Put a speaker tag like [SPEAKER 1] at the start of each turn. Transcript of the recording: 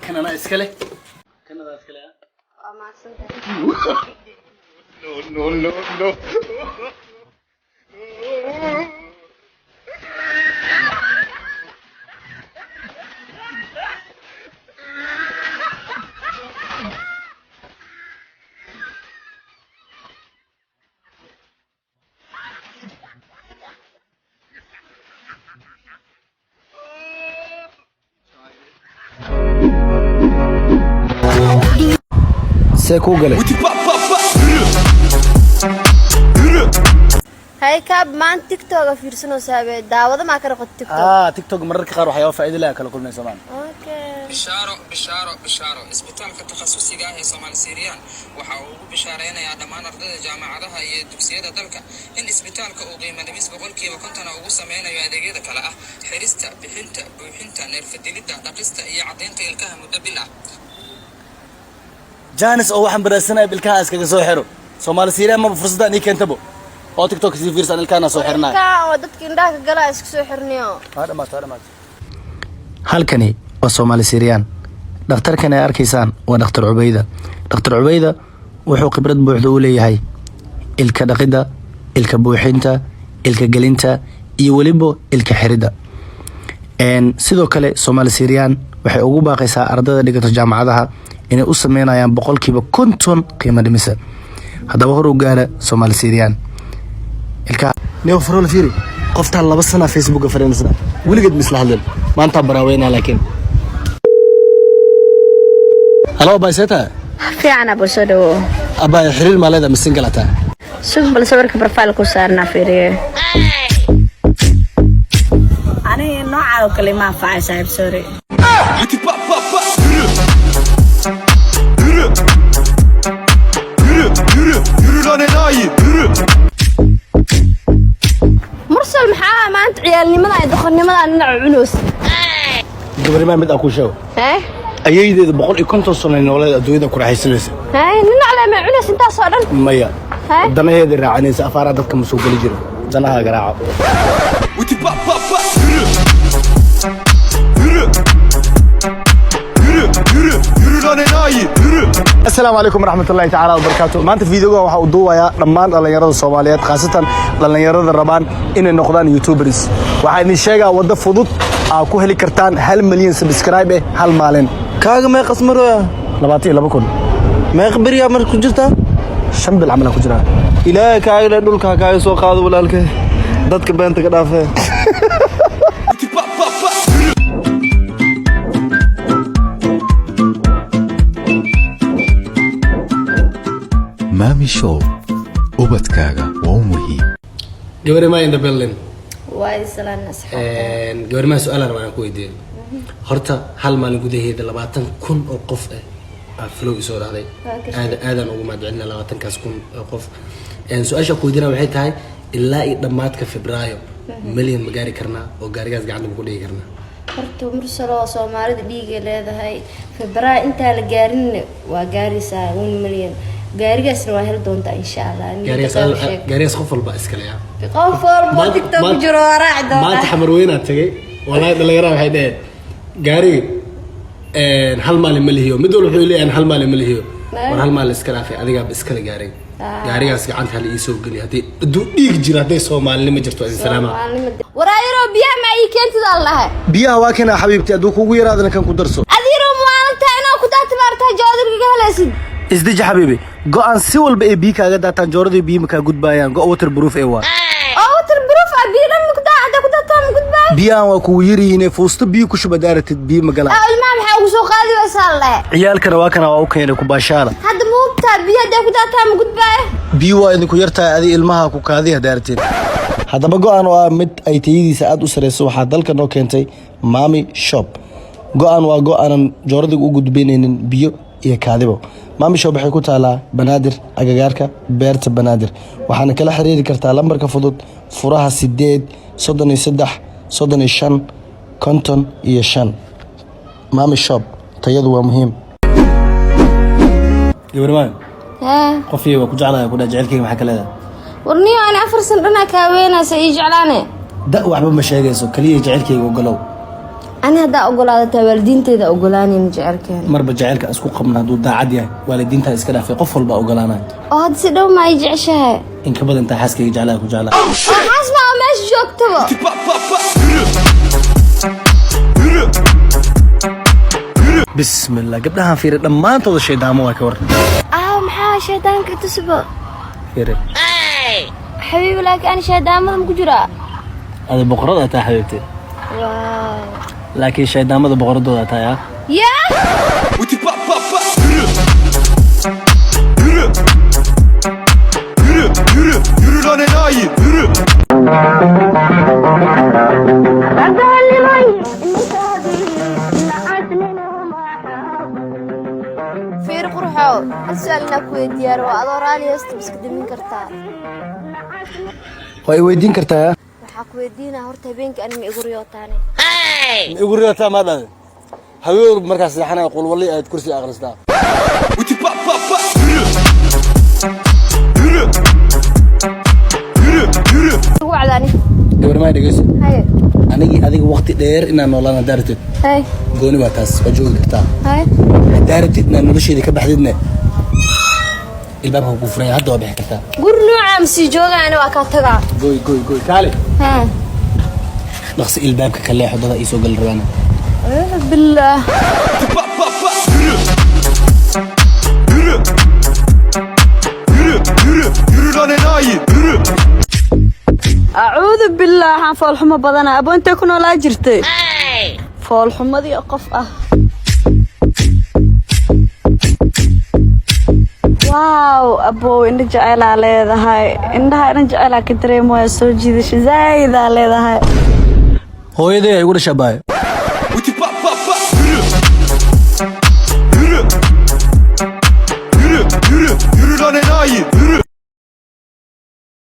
[SPEAKER 1] كان أنا إسكالي كان أنا إسكالي
[SPEAKER 2] ما صدق
[SPEAKER 1] no no no سيكو قلي
[SPEAKER 2] هاي كاب ما تيك توك في رسنو سابع دعوة ما كره قد تيك توك
[SPEAKER 1] تيك توك مرة كخار وحياة فائدة لها كلا كلنا زمان
[SPEAKER 2] اوكي
[SPEAKER 3] بشارة اسبitaalka takhasusiga ah ee Soomaali Siiriyaan waxa uu ugu bishaareynaya dhammaan ardayda jaamacadaha iyo dugsiyada dalka in isbitaalka uu qiimo dhimis 50% ugu sameynayo adeegyada kala ah xirista bixinta buuxinta neerfadilida dhaqista iyo cadeynta ilkaha muddo bil ah
[SPEAKER 1] جانس أو واحد برسنا بالكاس كجسوا حرو سومالي سيريا ما بفرصة إني كنتبو أو تيك توك سيفيرس أنا الكانا سو حرنا
[SPEAKER 2] كا ودتك إنداك جلاس كسو حرنيو
[SPEAKER 1] هذا ما halkani waa Soomaali Siiriyaan dhakhtarkan ay arkaysaan waa dhakhtar Ubayda dhakhtar Ubayda wuxuu khibrad buuxda u leeyahay ilka dhaqida ilka buuxinta ilka gelinta iyo waliba ilka xirida sidoo kale Soomaali Siiriyaan waxay ugu baaqaysaa ardayda dhigata jaamacadaha inay u sameeyaan 50% qiimo dhimis hadaba hor u gaara Soomaali Siiriyaan ilka neew farol fiiri qofta 2 sano Facebook fariinasna waligeed misla hadal maanta baraaweyna laakiin halo baysata
[SPEAKER 4] fiicana bulshada
[SPEAKER 1] aba xiriir maalada masingalata
[SPEAKER 4] sug bal sawirka profile ku saarna fiiriye ani nooca oo kale ma faacay saaxiib sorry
[SPEAKER 2] مرسل محا ما أنت عيالنimada ay doqonnimada dhinac culus
[SPEAKER 1] gabadhi ma mid aku sheego ayeeydeeda 150 sano nololeed adduunyada ku raaxaysanaysa
[SPEAKER 2] dhinac la ma culus inta soo dhan
[SPEAKER 1] maya danaheeda raacanaysa afaara dadka ma soo gali jiro danaha garaaco السلام عليكم ورحمة الله تعالى وبركاته ما أنت فيديو waxa uu duubayaa dhammaan dhalinyarada Soomaaliyeed khaasatan dhalinyarada rabaan inay noqdaan YouTubers waxa idin sheegaa wada fudud aa ku heli kartaan 1 milyan subscribe hal maalin
[SPEAKER 5] kaaga ma qasmaro
[SPEAKER 1] 22
[SPEAKER 5] ma qbariya mar ku jirta
[SPEAKER 1] 5 bil amal ku jira
[SPEAKER 5] ilaahay kaaga dhulka kaaga soo qaado walaalkay dadka beenta ka dhaafay
[SPEAKER 6] مامي شو وبتكاغا ومهي
[SPEAKER 1] gabar ma inda Berlin
[SPEAKER 2] way salaan asxaab
[SPEAKER 1] gabar ma su'aal aan ku weydiin horta hal maalin gudaheeda 20,000 oo qof ah flow soo raacday aadan ugu madcilna 20,000 oo qof su'aasha ku weydiina waxay tahay ilaa dhamaadka Febraayo milyan ma gaari karnaa oo gaarigaas gacanta ku dhigi karnaa
[SPEAKER 2] horta mursalo Soomaalida dhiigay leedahay Febraayo inta la gaarin waa gaarisaa 1 milyan gaarigaasna waa hel doonta insha Allah
[SPEAKER 1] gaarigaas qof walba iskale
[SPEAKER 2] qof walba TikTok jiro raacdo
[SPEAKER 1] maanta xamar weyna tagay wallahi dhalinyarada waxay dhaheen gaari hal maalin ma lihiyo mid walba wuxuu leeyahay hal maalin ma lihiyo war hal maalin iska dhaafay adiga iskale gaarigaas gacanta hal ii soo gali hadii dhiig jira haday Soomaalnimo jirto in salaama
[SPEAKER 2] waraayro biyaha ma ii keentida Allah
[SPEAKER 1] biyaha waa kana xabiibti aduu kugu yaraadana kan ku darso
[SPEAKER 2] adiiro maalinta inaa ku daatmartaa joodriga helaysid
[SPEAKER 1] isdij xabiibi go'aan si walba ee biyo kaaga daataan joorada biyo ma ka gudbayaan go waterproof ee waa
[SPEAKER 2] waterproof biyo dhan ku daacada ku daataan gudbay
[SPEAKER 1] biyahan waa ku yirihiin fuusto biyo ku shubadaaratid biyo magala
[SPEAKER 2] ilmaha waxa ugu soo qaadi waysaa leh
[SPEAKER 1] ciyaalkana waa kana waa u keenay ku baashaada
[SPEAKER 2] hadda muubta biyo ku daataan gudbay
[SPEAKER 1] biyo waa idinku yartaa adi ilmaha ku kaadiya daarteen hadaba go'aan waa mid ay tayadiisa aad u sareyso waxa dalka noo keentay Mami Shop go'aan waa go'aan joorada u gudbinaynin biyo iyo kaadibo Mami Shop waxay ku taalaa Banaadir agagaarka beerta Banaadir waxaana kala xiriiri kartaa lambarka fudud furaha 8 33 35 55 Mami Shop tayadu waa muhiim Ibrahim qofii waa ku jeclahay ku dhajeelkayga waxa kale
[SPEAKER 2] warniyo aan 4 san dhana ka weenaysa ii jeclaane
[SPEAKER 1] da waxba ma sheegayso kaliya jecelkayga ogolow
[SPEAKER 2] أنا هدا أقول والدين تيدا أقولاني نجعل كان
[SPEAKER 1] marba jacaylka isku qabna hadduu daacad yahay waalidiinta iska dhaafay qof walba ogolaanay
[SPEAKER 2] هاد سيدو ما يجعشها
[SPEAKER 1] in ka badan taa xaaskayga jeclaa ku jeclaa
[SPEAKER 2] حاسمة ماش جوكتبه
[SPEAKER 1] bismillah gabdhahan fiiri dhammaantooda shaydaamo waa ka waran
[SPEAKER 2] محا شيطانك تسبق
[SPEAKER 1] fiiri
[SPEAKER 2] حبيبي لكن أنا شيطان ما مكجرا
[SPEAKER 1] ada boqorada taa xabiibti
[SPEAKER 2] واو
[SPEAKER 1] laakiin shaydaamada boqoradooda taa yaa
[SPEAKER 2] يا فير قرحو أسألنا كوي ديار وأدور علي أستمسك دمين كرتا
[SPEAKER 1] way weydiin kartaa
[SPEAKER 2] waxaa ku weydiinaa horta habeenkii anima igu riyootaane
[SPEAKER 1] igu riyootaa ma dhahay haween markaas saxanaa qol walli aad kursi akhristaa
[SPEAKER 2] ugu cadaani
[SPEAKER 1] gabar ma dhageyso
[SPEAKER 2] haye
[SPEAKER 1] anigi adiga waqti dheer inaan noolaan daartid
[SPEAKER 2] haye
[SPEAKER 1] gooni waa taas waa joogi kartaa
[SPEAKER 2] haye
[SPEAKER 1] daartid inaan nolosheeda ka baxdidne ilbaabka ku furay hadda waa bixi kartaa
[SPEAKER 2] gur nooca masii joogaana waa kaa tagaa
[SPEAKER 1] goy kaale
[SPEAKER 2] ها
[SPEAKER 1] dhaqsi ilbaabka ka leexo dada ii soo gal rabaana
[SPEAKER 2] بالله
[SPEAKER 4] أعوذ بالله عن فول حمى بدنا أبو أنت كنا لا جرتي فول حمى دي أقف واو أبو إن جعل على هاي إنها إن جعل كتري مويه سوجي ذش زايد على هاي
[SPEAKER 1] hooyaday ay ugu dhashaa baay
[SPEAKER 5] Yürü lan enayi.